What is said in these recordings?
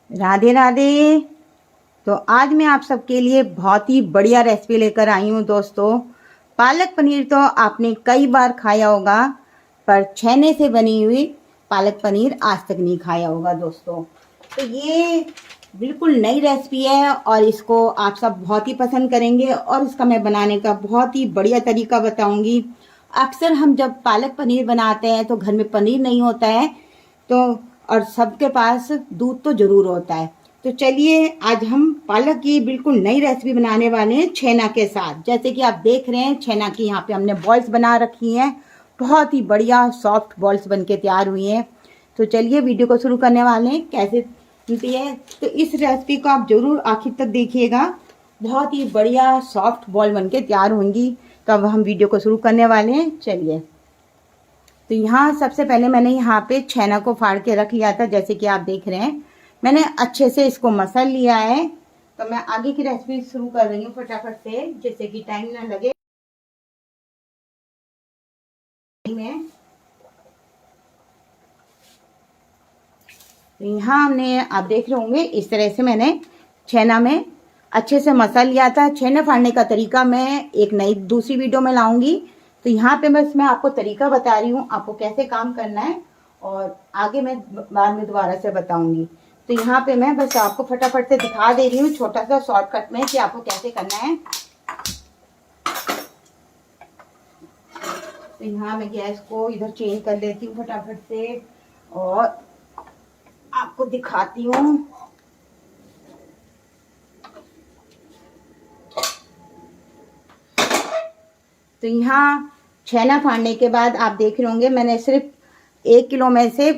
राधे राधे। तो आज मैं आप सबके लिए बहुत ही बढ़िया रेसिपी लेकर आई हूँ दोस्तों। पालक पनीर तो आपने कई बार खाया होगा, पर छेने से बनी हुई पालक पनीर आज तक नहीं खाया होगा दोस्तों। तो ये बिल्कुल नई रेसिपी है और इसको आप सब बहुत ही पसंद करेंगे और इसका मैं बनाने का बहुत ही बढ़िया तरीका बताऊंगी। अक्सर हम जब पालक पनीर बनाते हैं तो घर में पनीर नहीं होता है, तो और सबके पास दूध तो जरूर होता है। तो चलिए आज हम पालक की बिल्कुल नई रेसिपी बनाने वाले हैं छेना के साथ। जैसे कि आप देख रहे हैं छेना की यहाँ पे हमने बॉल्स बना रखी हैं, बहुत ही बढ़िया सॉफ्ट बॉल्स बनके तैयार हुई हैं। तो चलिए वीडियो को शुरू करने वाले हैं कैसे बनती है। तो इस रेसिपी को आप जरूर आखिर तक देखिएगा, बहुत ही बढ़िया सॉफ्ट बॉल बनके तैयार होंगी। तो अब हम वीडियो को शुरू करने वाले हैं, चलिए। तो यहाँ सबसे पहले मैंने यहाँ पे छेना को फाड़ के रख लिया था, जैसे कि आप देख रहे हैं। मैंने अच्छे से इसको मसल लिया है। तो मैं आगे की रेसिपी शुरू कर रही हूँ फटाफट से, जिससे कि टाइम ना लगे में। तो यहाँ हमने, आप देख रहे होंगे, इस तरह से मैंने छेना में अच्छे से मसल लिया था। छेना फाड़ने का तरीका मैं एक नई दूसरी वीडियो में लाऊंगी। तो यहाँ पे बस मैं आपको तरीका बता रही हूँ, आपको कैसे काम करना है, और आगे मैं बाद में दोबारा से बताऊंगी। तो यहाँ पे मैं बस आपको फटाफट से दिखा दे रही हूँ छोटा सा शॉर्टकट में कि आपको कैसे करना है। तो यहाँ मैं गैस को इधर चेंज कर लेती हूँ फटाफट से और आपको दिखाती हूँ। तो यहाँ छेना फाड़ने के बाद आप देख रहे होंगे मैंने सिर्फ 1 किलो में से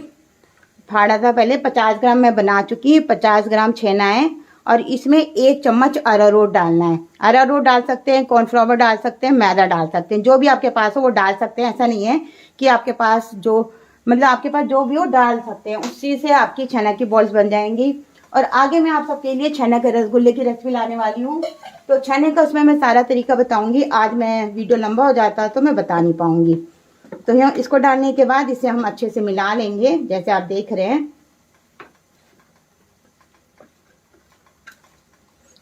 फाड़ा था। पहले 50 ग्राम मैं बना चुकी, 50 ग्राम छेना है और इसमें 1 चम्मच अरारोट डालना है। अरारोट डाल सकते हैं, कॉर्नफ्लावर डाल सकते हैं, मैदा डाल सकते हैं, जो भी आपके पास हो वो डाल सकते हैं। ऐसा नहीं है कि आपके पास जो, मतलब आपके पास जो भी हो डाल सकते हैं, उसी से आपकी छेना की बॉल्स बन जाएंगी। और आगे मैं आप सबके लिए छेना के रसगुल्ले की रेसिपी लाने वाली हूँ। तो छेने का उसमें मैं सारा तरीका बताऊंगी। आज मैं वीडियो लंबा हो जाता तो मैं बता नहीं पाऊंगी। तो यहाँ इसको डालने के बाद इसे हम अच्छे से मिला लेंगे, जैसे आप देख रहे हैं।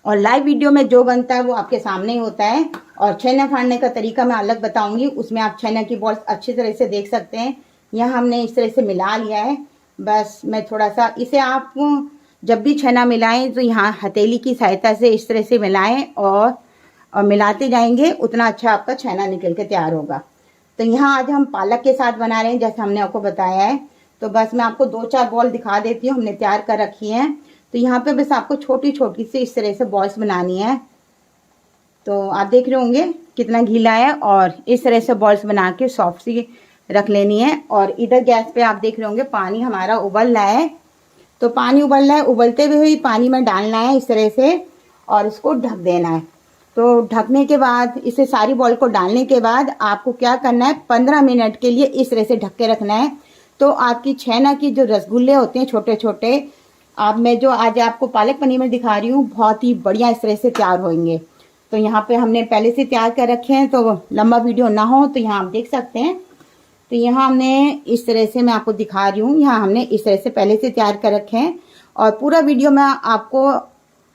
और लाइव वीडियो में जो बनता है वो आपके सामने ही होता है, और छेना फाड़ने का तरीका मैं अलग बताऊंगी, उसमें आप छेना की बॉल्स अच्छी तरह से देख सकते हैं। यहाँ हमने इस तरह से मिला लिया है। बस मैं थोड़ा सा इसे, आप जब भी छेना मिलाएं तो यहाँ हथेली की सहायता से इस तरह से मिलाएं और मिलाते जाएंगे, उतना अच्छा आपका छेना निकल के तैयार होगा। तो यहाँ आज हम पालक के साथ बना रहे हैं, जैसे हमने आपको बताया है। तो बस मैं आपको 2-4 बॉल दिखा देती हूँ, हमने तैयार कर रखी है। तो यहाँ पे बस आपको छोटी छोटी सी इस तरह से बॉल्स बनानी है। तो आप देख रहे होंगे कितना गीला है, और इस तरह से बॉल्स बना के सॉफ्ट सी रख लेनी है। और इधर गैस पे आप देख रहे होंगे पानी हमारा उबल रहा है। तो पानी उबल रहा है, उबलते हुए ही पानी में डालना है इस तरह से, और इसको ढक देना है। तो ढकने के बाद, इसे सारी बॉल को डालने के बाद आपको क्या करना है, 15 मिनट के लिए इस तरह से ढक के रखना है। तो आपकी छेना की जो रसगुल्ले होते हैं छोटे छोटे, अब मैं जो आज आपको पालक पनीर में दिखा रही हूँ, बहुत ही बढ़िया इस तरह से तैयार होंगे। तो यहाँ पे हमने पहले से तैयार कर रखे हैं, तो लंबा वीडियो ना हो तो यहाँ आप देख सकते हैं। तो यहाँ हमने इस तरह से, मैं आपको दिखा रही हूँ, यहाँ हमने इस तरह से पहले से तैयार कर रखे हैं। और पूरा वीडियो मैं आपको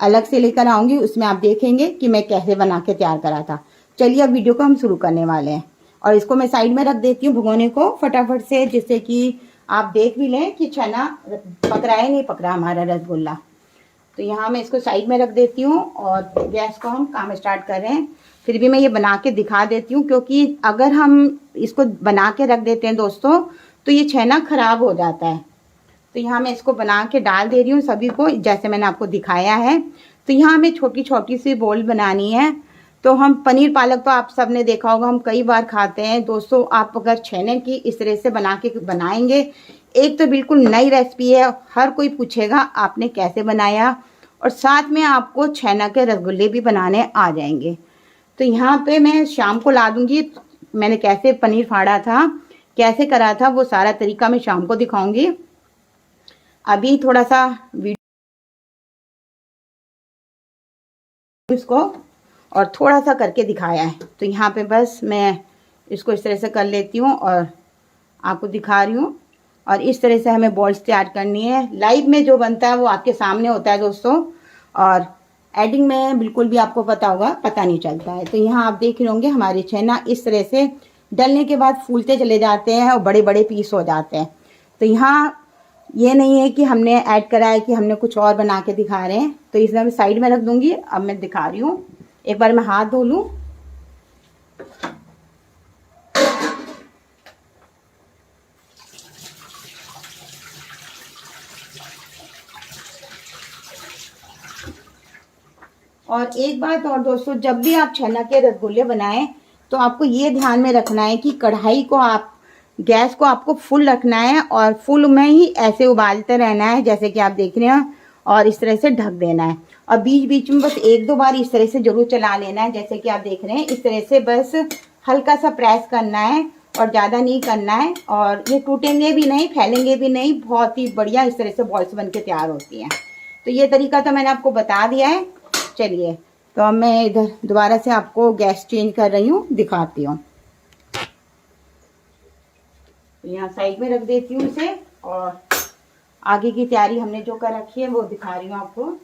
अलग से लेकर आऊँगी, उसमें आप देखेंगे कि मैं कैसे बना के तैयार करा था। चलिए अब वीडियो को हम शुरू करने वाले हैं। और इसको मैं साइड में रख देती हूँ भगोने को फटाफट से, जिससे कि आप देख भी लें कि छेना पक रहा है नहीं पक रहा हमारा रसगुल्ला। तो यहाँ मैं इसको साइड में रख देती हूँ और गैस को हम काम स्टार्ट कर रहे हैं। फिर भी मैं ये बना के दिखा देती हूँ, क्योंकि अगर हम इसको बना के रख देते हैं दोस्तों तो ये छेना खराब हो जाता है। तो यहाँ मैं इसको बना के डाल दे रही हूँ सभी को, जैसे मैंने आपको दिखाया है। तो यहाँ हमें छोटी छोटी सी बोल बनानी है। तो हम पनीर पालक तो आप सबने देखा होगा, हम कई बार खाते हैं दोस्तों। आप अगर छेने की इस तरह से बना के बनाएंगे, एक तो बिल्कुल नई रेसिपी है, हर कोई पूछेगा आपने कैसे बनाया, और साथ में आपको छेना के रसगुल्ले भी बनाने आ जाएंगे। तो यहाँ पे मैं शाम को ला दूंगी, मैंने कैसे पनीर फाड़ा था, कैसे करा था, वो सारा तरीका मैं शाम को दिखाऊंगी। अभी थोड़ा सा वीडियो इसको और थोड़ा सा करके दिखाया है। तो यहाँ पे बस मैं इसको इस तरह से कर लेती हूँ और आपको दिखा रही हूँ। और इस तरह से हमें बॉल्स तैयार करनी है। लाइव में जो बनता है वो आपके सामने होता है दोस्तों, और एडिंग में बिल्कुल भी आपको पता होगा, पता नहीं चलता है। तो यहाँ आप देख रहे होंगे हमारे छेना इस तरह से डलने के बाद फूलते चले जाते हैं और बड़े बड़े पीस हो जाते हैं। तो यहाँ ये नहीं है कि हमने ऐड करा है कि हमने कुछ और बना के दिखा रहे हैं। तो इसमें मैं साइड में रख दूंगी। अब मैं दिखा रही हूँ, एक बार मैं हाथ धो लूँ। और एक बात और दोस्तों, जब भी आप छेना के रसगुल्ले बनाएं तो आपको ये ध्यान में रखना है कि कढ़ाई को गैस को आपको फुल रखना है और फुल में ही ऐसे उबालते रहना है जैसे कि आप देख रहे हैं, और इस तरह से ढक देना है। और बीच बीच में बस एक दो बार इस तरह से जरूर चला लेना है, जैसे कि आप देख रहे हैं। इस तरह से बस हल्का सा प्रेस करना है और ज़्यादा नहीं करना है, और ये टूटेंगे भी नहीं, फैलेंगे भी नहीं। बहुत ही बढ़िया इस तरह से बॉल्स बन के तैयार होती हैं। तो ये तरीका तो मैंने आपको बता दिया है। चलिए, तो अब मैं इधर दोबारा से आपको गैस चेंज कर रही हूँ, दिखाती हूँ। यहाँ साइड में रख देती हूँ इसे, और आगे की तैयारी हमने जो कर रखी है वो दिखा रही हूँ आपको।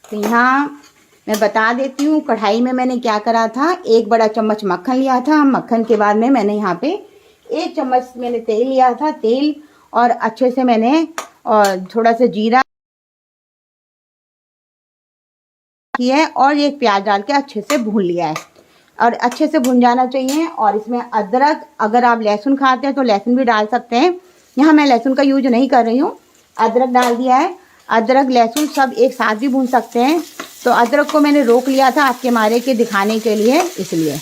तो यहाँ मैं बता देती हूँ, कढ़ाई में मैंने क्या करा था, 1 बड़ा चम्मच मक्खन लिया था। मक्खन के बाद में मैंने यहाँ पे 1 चम्मच मैंने तेल लिया था, तेल, और अच्छे से मैंने और थोड़ा सा जीरा किया है, और एक प्याज डाल के अच्छे से भून लिया है, और अच्छे से भून जाना चाहिए। और इसमें अदरक, अगर आप लहसुन खाते हैं तो लहसुन भी डाल सकते हैं। यहाँ मैं लहसुन का यूज नहीं कर रही हूँ, अदरक डाल दिया है। अदरक लहसुन सब एक साथ भी भून सकते हैं। तो अदरक को मैंने रोक लिया था आपके मारे के दिखाने के लिए, इसलिए।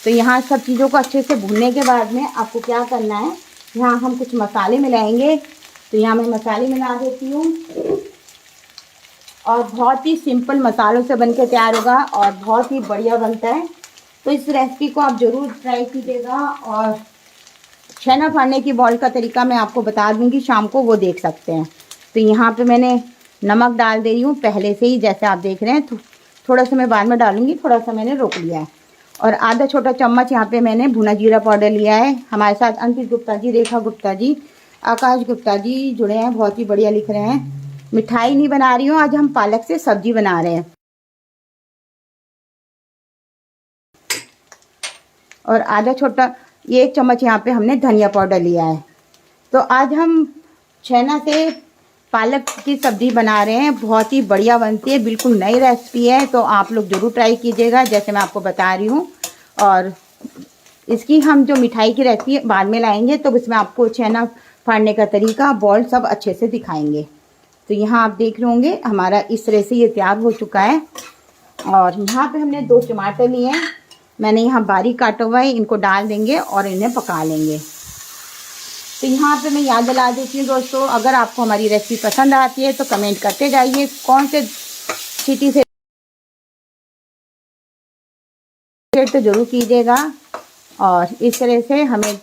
तो यहाँ सब चीज़ों को अच्छे से भूनने के बाद में आपको क्या करना है, यहाँ हम कुछ मसाले मिलाएंगे। तो यहाँ मैं मसाले मिला देती हूँ, और बहुत ही सिंपल मसालों से बनके तैयार होगा और बहुत ही बढ़िया बनता है। तो इस रेसिपी को आप ज़रूर ट्राई कीजिएगा। और छेना फाड़ने की बॉल का तरीका मैं आपको बता दूंगी शाम को, वो देख सकते हैं। तो यहाँ पे मैंने नमक डाल दे रही हूँ पहले से ही, जैसे आप देख रहे हैं। तो थोड़ा सा मैं बाद में डालूंगी, थोड़ा सा मैंने रोक लिया है। और आधा छोटा चम्मच यहाँ पे मैंने भुना जीरा पाउडर लिया है। हमारे साथ अंकित गुप्ता जी, रेखा गुप्ता जी, आकाश गुप्ता जी जुड़े हैं, बहुत ही बढ़िया लिख रहे हैं। मिठाई नहीं बना रही हूँ आज, हम पालक से सब्जी बना रहे हैं। और आधा छोटा 1 चम्मच यहाँ पे हमने धनिया पाउडर लिया है। तो आज हम छेना से पालक की सब्जी बना रहे हैं, बहुत ही बढ़िया बनती है, बिल्कुल नई रेसिपी है। तो आप लोग ज़रूर ट्राई कीजिएगा जैसे मैं आपको बता रही हूँ। और इसकी हम जो मिठाई की रेसिपी बाद में लाएंगे, तो उसमें आपको छेना फाड़ने का तरीका, बॉल सब अच्छे से दिखाएंगे। तो यहाँ आप देख रहे होंगे हमारा इस तरह से ये तैयार हो चुका है। और यहाँ पे हमने 2 टमाटर लिए हैं, मैंने यहाँ बारीक काटा हुआ है, इनको डाल देंगे और इन्हें पका लेंगे। तो यहाँ पे मैं याद दिला देती हूँ दोस्तों, अगर आपको हमारी रेसिपी पसंद आती है तो कमेंट करते जाइए, कौन से सिटी से तो ज़रूर कीजिएगा। और इस तरह से हमें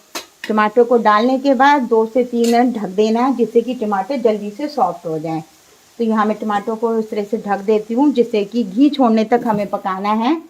टमाटर को डालने के बाद 2 से 3 मिनट ढक देना है, जिससे कि टमाटर जल्दी से सॉफ्ट हो जाएं। तो यहाँ मैं टमाटर को इस तरह से ढक देती हूँ, जिससे कि घी छोड़ने तक हमें पकाना है।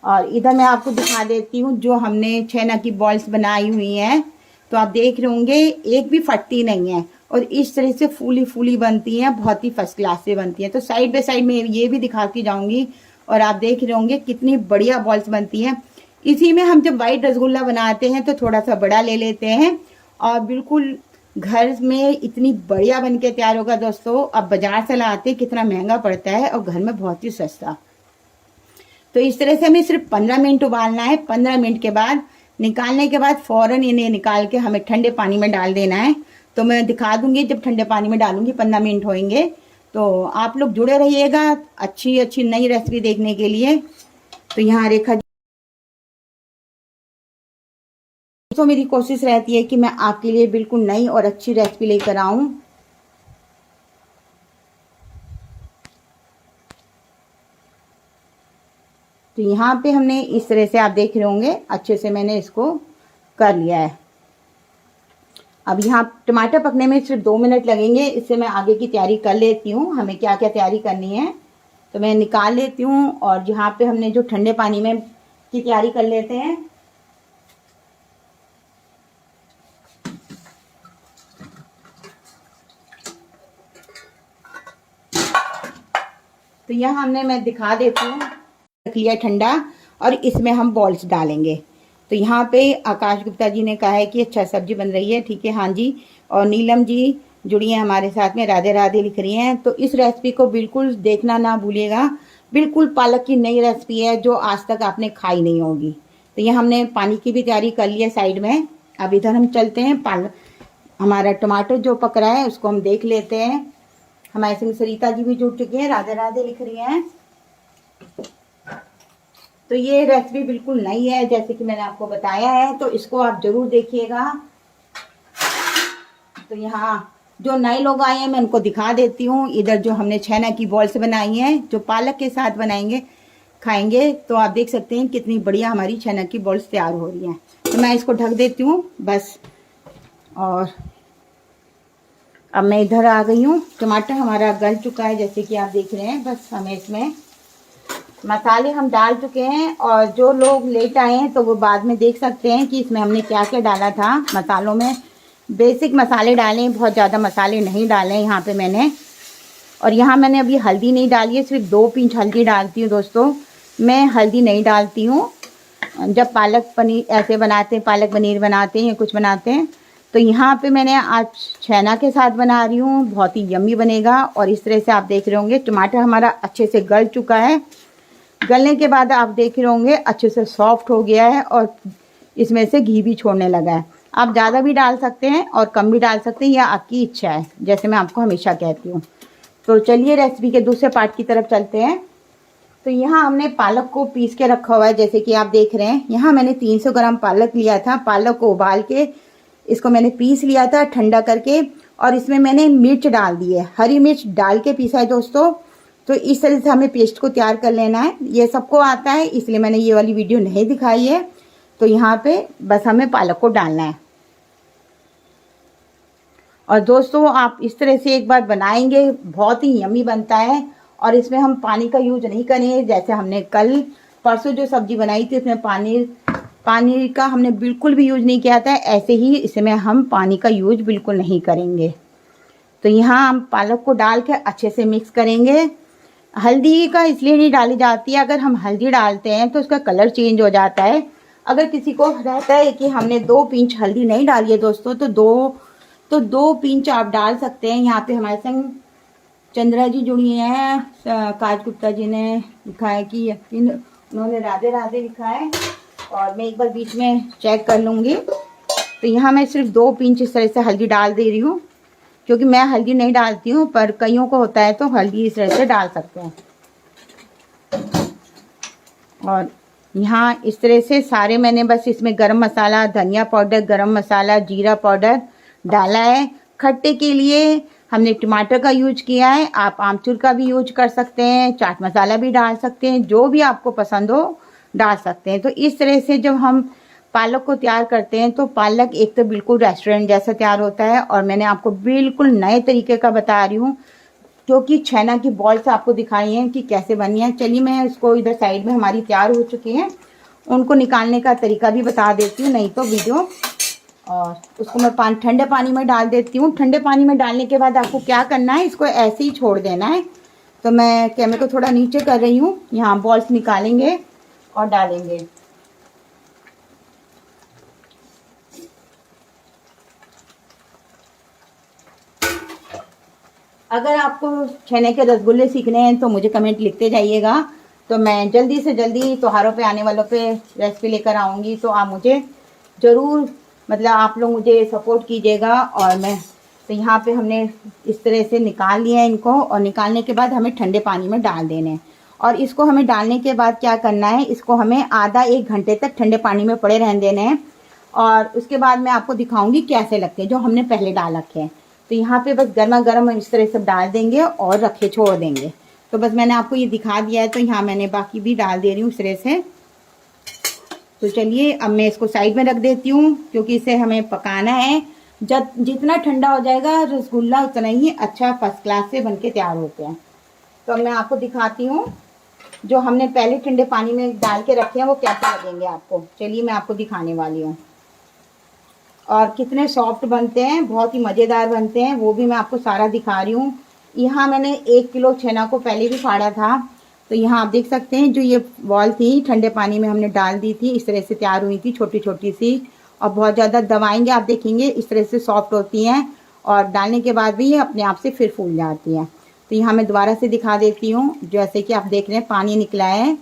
और इधर मैं आपको दिखा देती हूँ जो हमने छेना की बॉल्स बनाई हुई हैं। तो आप देख रहे होंगे एक भी फटती नहीं है, और इस तरह से फूली फूली बनती हैं, बहुत ही फर्स्ट क्लास से बनती हैं। तो साइड बाय साइड में ये भी दिखाती जाऊंगी, और आप देख रहे होंगे कितनी बढ़िया बॉल्स बनती हैं। इसी में हम जब वाइट रसगुल्ला बनाते हैं तो थोड़ा सा बड़ा ले लेते हैं, और बिल्कुल घर में इतनी बढ़िया बन के तैयार होगा दोस्तों। अब बाजार से लाते कितना महंगा पड़ता है, और घर में बहुत ही सस्ता। तो इस तरह से हमें सिर्फ 15 मिनट उबालना है। 15 मिनट के बाद निकालने के बाद फ़ौरन इन्हें निकाल के हमें ठंडे पानी में डाल देना है। तो मैं दिखा दूंगी जब ठंडे पानी में डालूंगी, 15 मिनट होंगे। तो आप लोग जुड़े रहिएगा अच्छी अच्छी नई रेसिपी देखने के लिए। तो यहाँ रेखा तो मेरी कोशिश रहती है कि मैं आपके लिए बिल्कुल नई और अच्छी रेसिपी लेकर आऊं। तो यहाँ पे हमने इस तरह से आप देख रहे होंगे अच्छे से मैंने इसको कर लिया है। अब यहाँ टमाटर पकने में सिर्फ 2 मिनट लगेंगे। इससे मैं आगे की तैयारी कर लेती हूँ, हमें क्या क्या तैयारी करनी है तो मैं निकाल लेती हूँ। और यहाँ पे हमने जो ठंडे पानी में की तैयारी कर लेते हैं। तो यहाँ मैं दिखा देती हूँ, रख लिया ठंडा और इसमें हम बॉल्स डालेंगे। तो यहाँ पे आकाश गुप्ता जी ने कहा है कि अच्छा सब्जी बन रही है, ठीक है, हाँ जी। और नीलम जी जुड़ी हैं हमारे साथ में, राधे राधे लिख रही हैं। तो इस रेसिपी को बिल्कुल देखना ना भूलिएगा, बिल्कुल पालक की नई रेसिपी है जो आज तक आपने खाई नहीं होगी। तो ये हमने पानी की भी तैयारी कर ली है साइड में। अब इधर हम चलते हैं, हमारा टमाटर जो पक रहा है उसको हम देख लेते हैं। हमारे संग सरिता जी भी जुड़ चुकी हैं, राधे राधे लिख रही हैं। तो ये रेसिपी बिल्कुल नई है जैसे कि मैंने आपको बताया है, तो इसको आप जरूर देखिएगा। तो यहाँ जो नए लोग आए हैं मैं उनको दिखा देती हूँ। इधर जो हमने छैना की बॉल्स बनाई हैं जो पालक के साथ बनाएंगे खाएंगे, तो आप देख सकते हैं कितनी बढ़िया हमारी छैना की बॉल्स तैयार हो रही हैं। तो मैं इसको ढक देती हूँ बस। और अब मैं इधर आ गई हूँ, टमाटर हमारा गल चुका है जैसे कि आप देख रहे हैं। बस हमें इसमें मसाले हम डाल चुके हैं, और जो लोग लेट आए हैं तो वो बाद में देख सकते हैं कि इसमें हमने क्या क्या डाला था। मसालों में बेसिक मसाले डालें, बहुत ज़्यादा मसाले नहीं डालें यहाँ पे मैंने। और यहाँ मैंने अभी हल्दी नहीं डाली है, सिर्फ 2 पिंच हल्दी डालती हूँ दोस्तों। मैं हल्दी नहीं डालती हूँ जब पालक पनीर ऐसे बनाते हैं, पालक पनीर बनाते हैं या कुछ बनाते हैं। तो यहाँ पे मैंने आज छैना के साथ बना रही हूँ, बहुत ही यम्मी बनेगा। और इस तरह से आप देख रहे होंगे टमाटर हमारा अच्छे से गल चुका है। गलने के बाद आप देख रहे होंगे अच्छे से सॉफ्ट हो गया है और इसमें से घी भी छोड़ने लगा है। आप ज़्यादा भी डाल सकते हैं और कम भी डाल सकते हैं, यह आपकी इच्छा है, जैसे मैं आपको हमेशा कहती हूँ। तो चलिए रेसिपी के दूसरे पार्ट की तरफ चलते हैं। तो यहाँ हमने पालक को पीस के रखा हुआ है जैसे कि आप देख रहे हैं। यहाँ मैंने 300 ग्राम पालक लिया था। पालक को उबाल के इसको मैंने पीस लिया था ठंडा करके, और इसमें मैंने मिर्च डाल दी है, हरी मिर्च डाल के पीसा है दोस्तों। तो इस तरह से हमें पेस्ट को तैयार कर लेना है। ये सबको आता है इसलिए मैंने ये वाली वीडियो नहीं दिखाई है। तो यहाँ पे बस हमें पालक को डालना है। और दोस्तों आप इस तरह से एक बार बनाएंगे, बहुत ही यम्मी बनता है। और इसमें हम पानी का यूज नहीं करेंगे, जैसे हमने कल परसों जो सब्जी बनाई थी उसमें पानी का हमने बिल्कुल भी यूज नहीं किया था, ऐसे ही इसमें हम पानी का यूज बिल्कुल नहीं करेंगे। तो यहाँ हम पालक को डाल के अच्छे से मिक्स करेंगे। हल्दी का इसलिए नहीं डाली जाती है, अगर हम हल्दी डालते हैं तो उसका कलर चेंज हो जाता है। अगर किसी को रहता है कि हमने 2 पिंच हल्दी नहीं डाली है दोस्तों, तो 2 पिंच आप डाल सकते हैं। यहाँ पे हमारे संग चंद्रा जी जुड़ी हैं, काज गुप्ता जी ने लिखा है कि उन्होंने राधे राधे लिखा है, और मैं एक बार बीच में चेक कर लूँगी। तो यहाँ मैं सिर्फ 2 पिंच इस तरह से हल्दी डाल दे रही हूँ, क्योंकि मैं हल्दी नहीं डालती हूँ, पर कईयों को होता है तो हल्दी इस तरह से डाल सकते हैं। और यहाँ इस तरह से सारे मैंने बस इसमें गरम मसाला, धनिया पाउडर, गरम मसाला, जीरा पाउडर डाला है। खट्टे के लिए हमने टमाटर का यूज किया है, आप आमचूर का भी यूज कर सकते हैं, चाट मसाला भी डाल सकते हैं, जो भी आपको पसंद हो डाल सकते हैं। तो इस तरह से जब हम पालक को तैयार करते हैं तो पालक एक तो बिल्कुल रेस्टोरेंट जैसा तैयार होता है, और मैंने आपको बिल्कुल नए तरीके का बता रही हूँ, क्योंकि छैना की बॉल्स आपको दिखाई हैं कि कैसे बनी है। चलिए मैं इसको इधर साइड में हमारी तैयार हो चुकी हैं, उनको निकालने का तरीका भी बता देती हूँ, नहीं तो वीडियो। और उसको मैं ठंडे पानी में डाल देती हूँ। ठंडे पानी में डालने के बाद आपको क्या करना है, इसको ऐसे ही छोड़ देना है। तो मैं कैमरे को थोड़ा नीचे कर रही हूँ। यहाँ बॉल्स निकालेंगे और डालेंगे। अगर आपको छेने के रसगुल्ले सीखने हैं तो मुझे कमेंट लिखते जाइएगा, तो मैं जल्दी से जल्दी त्योहारों पे आने वालों पे रेसिपी लेकर आऊँगी। तो आप मुझे ज़रूर आप लोग मुझे सपोर्ट कीजिएगा। और मैं तो यहाँ पे हमने इस तरह से निकाल लिया है इनको, और निकालने के बाद हमें ठंडे पानी में डाल देने हैं। और इसको हमें डालने के बाद क्या करना है, इसको हमें आधा 1 घंटे तक ठंडे पानी में पड़े रहने देने हैं। और उसके बाद मैं आपको दिखाऊंगी कैसे लगते हैं जो हमने पहले डाल रखे हैं। तो यहाँ पे बस गर्मा गर्म इस तरह से डाल देंगे और रखे छोड़ देंगे। तो बस मैंने आपको ये दिखा दिया है। तो यहाँ मैंने बाकी भी डाल दे रही हूँ इस तरह से। तो चलिए अब मैं इसको साइड में रख देती हूँ, क्योंकि इसे हमें पकाना है। जब जितना ठंडा हो जाएगा रसगुल्ला उतना ही अच्छा फर्स्ट क्लास से बनके तैयार होते हैं। तो अब मैं आपको दिखाती हूँ जो हमने पहले ठंडे पानी में डाल के रखे हैं वो कैसे लगेंगे आपको। चलिए मैं आपको दिखाने वाली हूँ। और कितने सॉफ्ट बनते हैं, बहुत ही मज़ेदार बनते हैं, वो भी मैं आपको सारा दिखा रही हूँ। यहाँ मैंने 1 किलो छेना को पहले भी फाड़ा था। तो यहाँ आप देख सकते हैं जो ये बॉल थी ठंडे पानी में हमने डाल दी थी, इस तरह से तैयार हुई थी छोटी छोटी सी। और बहुत ज़्यादा दबाएंगे आप देखेंगे इस तरह से सॉफ्ट होती हैं, और डालने के बाद भी ये अपने आप से फिर फूल जाती हैं। तो यहाँ मैं दोबारा से दिखा देती हूँ। जैसे कि आप देख रहे हैं पानी निकला है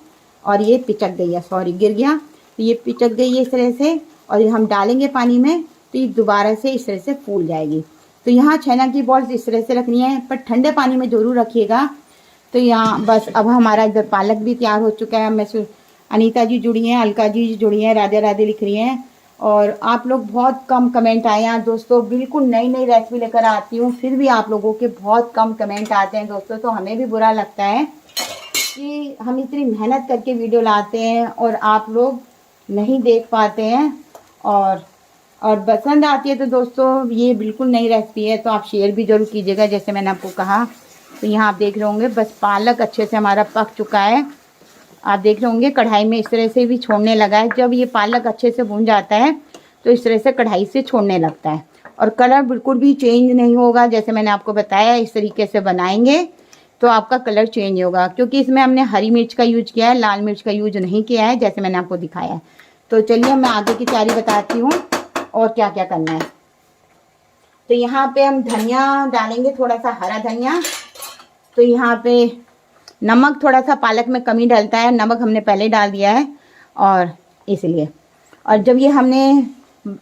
और ये पिचक गई है, सॉरी गिर गया, तो ये पिचक गई है इस तरह से। और ये हम डालेंगे पानी में तो ये दोबारा से इस तरह से फूल जाएगी। तो यहाँ छेना की बॉल्स इस तरह से रखनी है, पर ठंडे पानी में ज़रूर रखिएगा। तो यहाँ बस अब हमारा इधर पालक भी तैयार हो चुका है। मैं अनीता जी जुड़ी हैं, अलका जी जुड़ी हैं, राधे राधे लिख रही हैं। और आप लोग बहुत कम कमेंट आए हैं दोस्तों, बिल्कुल नई नई रेसिपी लेकर आती हूँ, फिर भी आप लोगों के बहुत कम कमेंट आते हैं दोस्तों। तो हमें भी बुरा लगता है कि हम इतनी मेहनत करके वीडियो लाते हैं और आप लोग नहीं देख पाते हैं और पसंद आती है। तो दोस्तों ये बिल्कुल नई रेसिपी है, तो आप शेयर भी ज़रूर कीजिएगा जैसे मैंने आपको कहा। तो यहाँ आप देख रहे होंगे बस पालक अच्छे से हमारा पक चुका है। आप देख रहे होंगे कढ़ाई में इस तरह से भी छोड़ने लगा है। जब ये पालक अच्छे से भून जाता है तो इस तरह से कढ़ाई से छोड़ने लगता है, और कलर बिल्कुल भी चेंज नहीं होगा। जैसे मैंने आपको बताया इस तरीके से बनाएंगे तो आपका कलर चेंज होगा, क्योंकि इसमें हमने हरी मिर्च का यूज किया है, लाल मिर्च का यूज नहीं किया है जैसे मैंने आपको दिखाया है। तो चलिए मैं आगे की तैयारी बताती हूँ और क्या क्या करना है। तो यहाँ पे हम धनिया डालेंगे, थोड़ा सा हरा धनिया। तो यहाँ पे नमक थोड़ा सा पालक में कमी डलता है, नमक हमने पहले डाल दिया है और इसलिए। और जब ये हमने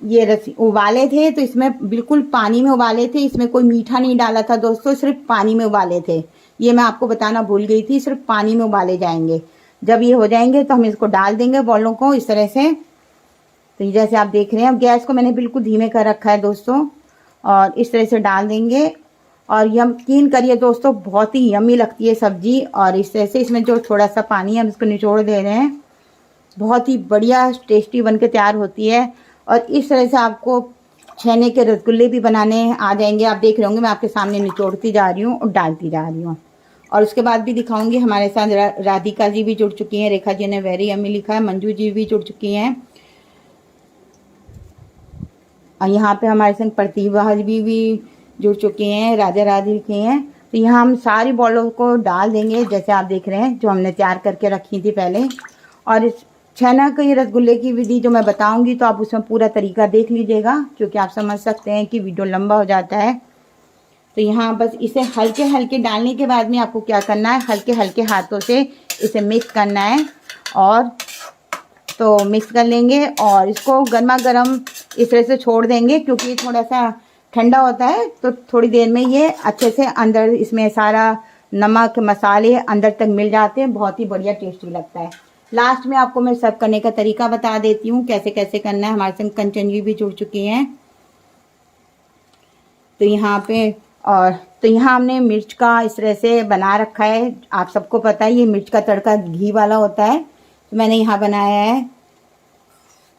ये रस उबाले थे तो इसमें बिल्कुल पानी में उबाले थे, इसमें कोई मीठा नहीं डाला था दोस्तों, सिर्फ पानी में उबाले थे। ये मैं आपको बताना भूल गई थी, सिर्फ पानी में उबाले जाएंगे। जब ये हो जाएंगे तो हम इसको डाल देंगे बॉलों को इस तरह से। तो जैसे आप देख रहे हैं, अब गैस को मैंने बिल्कुल धीमे कर रखा है दोस्तों, और इस तरह से डाल देंगे। और यकीन करिए दोस्तों बहुत ही यम्मी लगती है सब्जी। और इस तरह से इसमें जो थोड़ा सा पानी है हम इसको निचोड़ दे रहे हैं, बहुत ही बढ़िया टेस्टी बनके तैयार होती है। और इस तरह से आपको छेने के रसगुल्ले भी बनाने आ जाएंगे। आप देख रहे होंगे मैं आपके सामने निचोड़ती जा रही हूँ और डालती जा रही हूँ। और उसके बाद भी दिखाऊंगी। हमारे साथ राधिका जी भी जुड़ चुकी हैं, रेखा जी ने वेरी यम्मी लिखा है, मंजू जी भी जुड़ चुकी हैं, और यहाँ पे हमारे संग प्रतिभा जी भी जुड़ चुके हैं, राधे राधे लिखे हैं। तो यहाँ हम सारी बॉलों को डाल देंगे जैसे आप देख रहे हैं, जो हमने तैयार करके रखी थी पहले। और इस छेना के रसगुल्ले की विधि जो मैं बताऊंगी तो आप उसमें पूरा तरीका देख लीजिएगा, क्योंकि आप समझ सकते हैं कि वीडियो लंबा हो जाता है। तो यहाँ बस इसे हल्के हल्के डालने के बाद में आपको क्या करना है, हल्के हल्के हाथों से इसे मिक्स करना है। और तो मिक्स कर लेंगे और इसको गर्मा गर्म इस तरह से छोड़ देंगे, क्योंकि थोड़ा सा ठंडा होता है तो थोड़ी देर में ये अच्छे से अंदर इसमें सारा नमक मसाले अंदर तक मिल जाते हैं, बहुत ही बढ़िया टेस्टी लगता है। लास्ट में आपको मैं सर्व करने का तरीका बता देती हूँ कैसे कैसे करना है। हमारे संग कंचन जी भी जुड़ चुकी हैं। तो यहाँ पे और तो यहाँ हमने मिर्च का इस तरह से बना रखा है। आप सबको पता है ये मिर्च का तड़का घी वाला होता है, तो मैंने यहाँ बनाया है।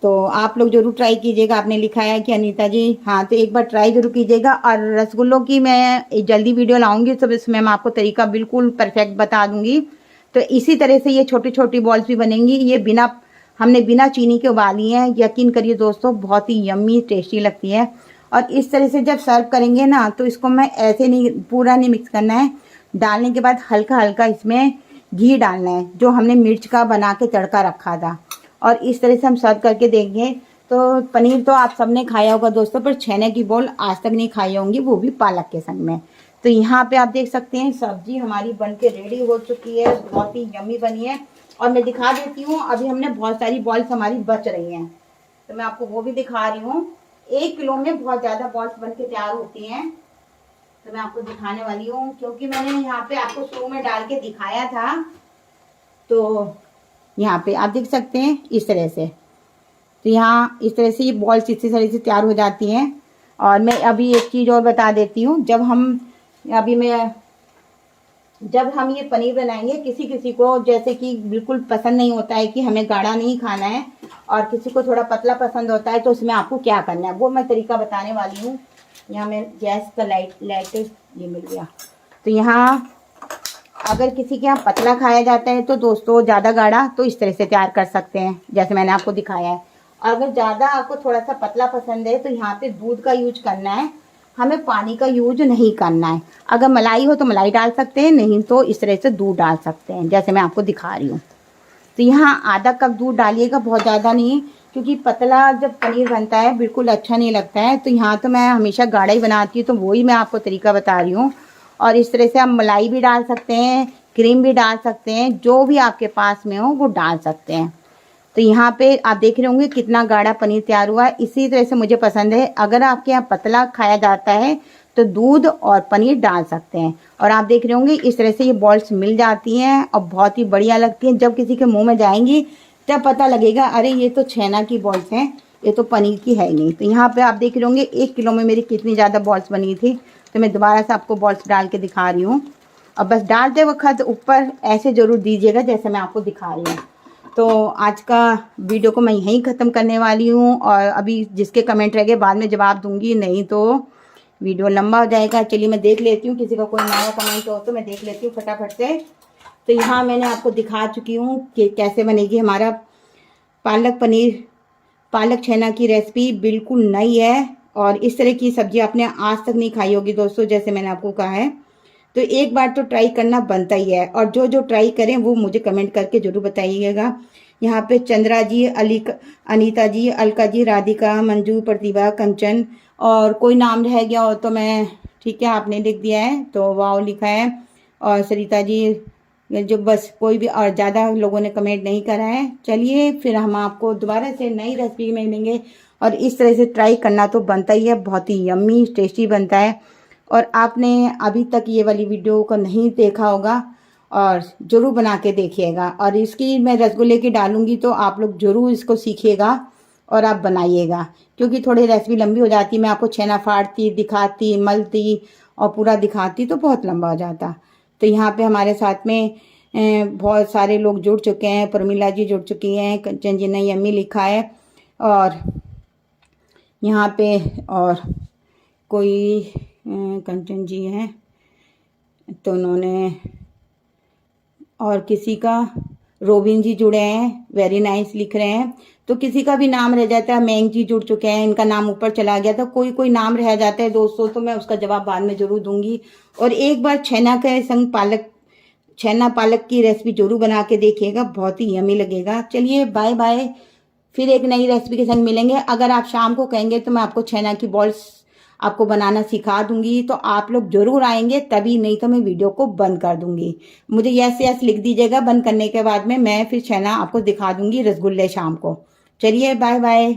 तो आप लोग जरूर ट्राई कीजिएगा। आपने लिखा है कि अनीता जी, हाँ तो एक बार ट्राई जरूर कीजिएगा। और रसगुल्लों की मैं एक जल्दी वीडियो लाऊंगी, तो इसमें मैं आपको तरीका बिल्कुल परफेक्ट बता दूंगी। तो इसी तरह से ये छोटी छोटी बॉल्स भी बनेंगी। ये हमने बिना चीनी के उबाली हैं। यकीन करिए दोस्तों बहुत ही यम्मी टेस्टी लगती है। और इस तरह से जब सर्व करेंगे ना तो इसको मैं ऐसे नहीं पूरा नहीं मिक्स करना है, डालने के बाद हल्का हल्का इसमें घी डालना है जो हमने मिर्च का बना के तड़का रखा था। और इस तरह से हम सर्व करके देंगे। तो पनीर तो आप सबने खाया होगा दोस्तों, पर छेने की बॉल आज तक नहीं खाई होंगी, वो भी पालक के संग में। तो यहाँ पे आप देख सकते हैं सब्जी हमारी बन के रेडी हो चुकी है, बहुत ही यम्मी बनी है। और मैं दिखा देती हूँ, अभी हमने बहुत सारी बॉल्स हमारी बच रही हैं, तो मैं आपको वो भी दिखा रही हूँ। 1 किलो में बहुत ज़्यादा बॉल्स बन के तैयार होती हैं, तो मैं आपको दिखाने वाली हूँ, क्योंकि मैंने यहाँ पे आपको शुरू में डाल के दिखाया था। तो यहाँ पे आप देख सकते हैं इस तरह से। तो यहाँ इस तरह से ये बॉल्स इसी तरह से तैयार हो जाती हैं। और मैं अभी एक चीज़ और बता देती हूँ, जब हम ये पनीर बनाएंगे, किसी किसी को जैसे कि बिल्कुल पसंद नहीं होता है कि हमें गाढ़ा नहीं खाना है, और किसी को थोड़ा पतला पसंद होता है तो उसमें आपको क्या करना है वो मैं तरीका बताने वाली हूँ। यहाँ मैं गैस का लाइट ये मिल गया। तो यहाँ अगर किसी के यहाँ पतला खाया जाता है तो दोस्तों ज़्यादा गाढ़ा तो इस तरह से तैयार कर सकते हैं जैसे मैंने आपको दिखाया है। और अगर ज़्यादा आपको थोड़ा सा पतला पसंद है तो यहाँ पे दूध का यूज करना है, हमें पानी का यूज नहीं करना है। अगर मलाई हो तो मलाई डाल सकते हैं, नहीं तो इस तरह से दूध डाल सकते हैं जैसे मैं आपको दिखा रही हूँ। तो यहाँ आधा कप दूध डालिएगा, बहुत ज़्यादा नहीं, क्योंकि पतला जब पनीर बनता है बिल्कुल अच्छा नहीं लगता है। तो यहाँ तो मैं हमेशा गाढ़ा ही बनाती हूँ, तो वही मैं आपको तरीका बता रही हूँ। और इस तरह से आप मलाई भी डाल सकते हैं, क्रीम भी डाल सकते हैं, जो भी आपके पास में हो वो डाल सकते हैं। तो यहाँ पे आप देख रहे होंगे कितना गाढ़ा पनीर तैयार हुआ है। इसी तरह से मुझे पसंद है। अगर आपके यहाँ पतला खाया जाता है तो दूध और पनीर डाल सकते हैं। और आप देख रहे होंगे इस तरह से ये बॉल्स मिल जाती हैं और बहुत ही बढ़िया लगती हैं। जब किसी के मुंह में जाएंगी तब पता लगेगा अरे ये तो छेना की बॉल्स हैं, ये तो पनीर की है नहीं। तो यहाँ पे आप देख रहे होंगे 1 किलो में मेरी कितनी ज़्यादा बॉल्स बनी थी। तो मैं दोबारा से आपको बॉल्स डाल के दिखा रही हूँ। और बस डालते वक्त ऊपर ऐसे ज़रूर दीजिएगा जैसे मैं आपको दिखा रही हूँ। तो आज का वीडियो को मैं यहीं ख़त्म करने वाली हूँ। और अभी जिसके कमेंट रह गए बाद में जवाब दूंगी, नहीं तो वीडियो लंबा हो जाएगा। चलिए मैं देख लेती हूँ, किसी का कोई नया कमेंट हो तो मैं देख लेती हूँ फटाफट से। तो यहाँ मैंने आपको दिखा चुकी हूँ कि कैसे बनेगी हमारा पालक पनीर पालक छेना की रेसिपी। बिल्कुल नई है और इस तरह की सब्जी आपने आज तक नहीं खाई होगी दोस्तों, जैसे मैंने आपको कहा है। तो एक बार तो ट्राई करना बनता ही है। और जो जो ट्राई करें वो मुझे कमेंट करके ज़रूर बताइएगा। यहाँ पे चंद्रा जी, अनीता जी, अलका जी, राधिका, मंजू, प्रतिभा, कंचन, और कोई नाम रह गया हो तो मैं ठीक है आपने लिख दिया है तो वाओ लिखा है। और सरिता जी, जो बस कोई भी और ज़्यादा लोगों ने कमेंट नहीं करा है। चलिए फिर हम आपको दोबारा से नई रेसिपी में मिलेंगे। और इस तरह से ट्राई करना तो बनता ही है, बहुत ही यम्मी टेस्टी बनता है। और आपने अभी तक ये वाली वीडियो को नहीं देखा होगा और ज़रूर बना के देखिएगा। और इसकी मैं रसगुल्ले की डालूंगी तो आप लोग ज़रूर इसको सीखिएगा और आप बनाइएगा, क्योंकि थोड़ी रेसिपी लंबी हो जाती। मैं आपको छेना फाड़ती, दिखाती, मलती और पूरा दिखाती तो बहुत लंबा हो जाता। तो यहाँ पे हमारे साथ में बहुत सारे लोग जुड़ चुके हैं। प्रमिला जी जुड़ चुकी हैं, कंचन जी ने यम्मी लिखा है। और यहाँ पे और कोई कंचन जी हैं तो उन्होंने, और किसी का रोबिन जी जुड़े हैं, वेरी नाइस लिख रहे हैं। तो किसी का भी नाम रह जाता है, मैंग जी जुड़ चुके हैं, इनका नाम ऊपर चला गया था। कोई नाम रह जाता है दोस्तों तो मैं उसका जवाब बाद में जरूर दूंगी। और एक बार छेना के संग छेना पालक की रेसिपी जरूर बना के देखिएगा, बहुत ही यमी लगेगा। चलिए बाय बाय, फिर एक नई रेसिपी के संग मिलेंगे। अगर आप शाम को कहेंगे तो मैं आपको छेना की बॉल्स आपको बनाना सिखा दूंगी, तो आप लोग जरूर आएंगे तभी, नहीं तो मैं वीडियो को बंद कर दूंगी। मुझे यस लिख दीजिएगा। बंद करने के बाद में मैं फिर छेना आपको दिखा दूंगी रसगुल्ले शाम को। चलिए बाय बाय।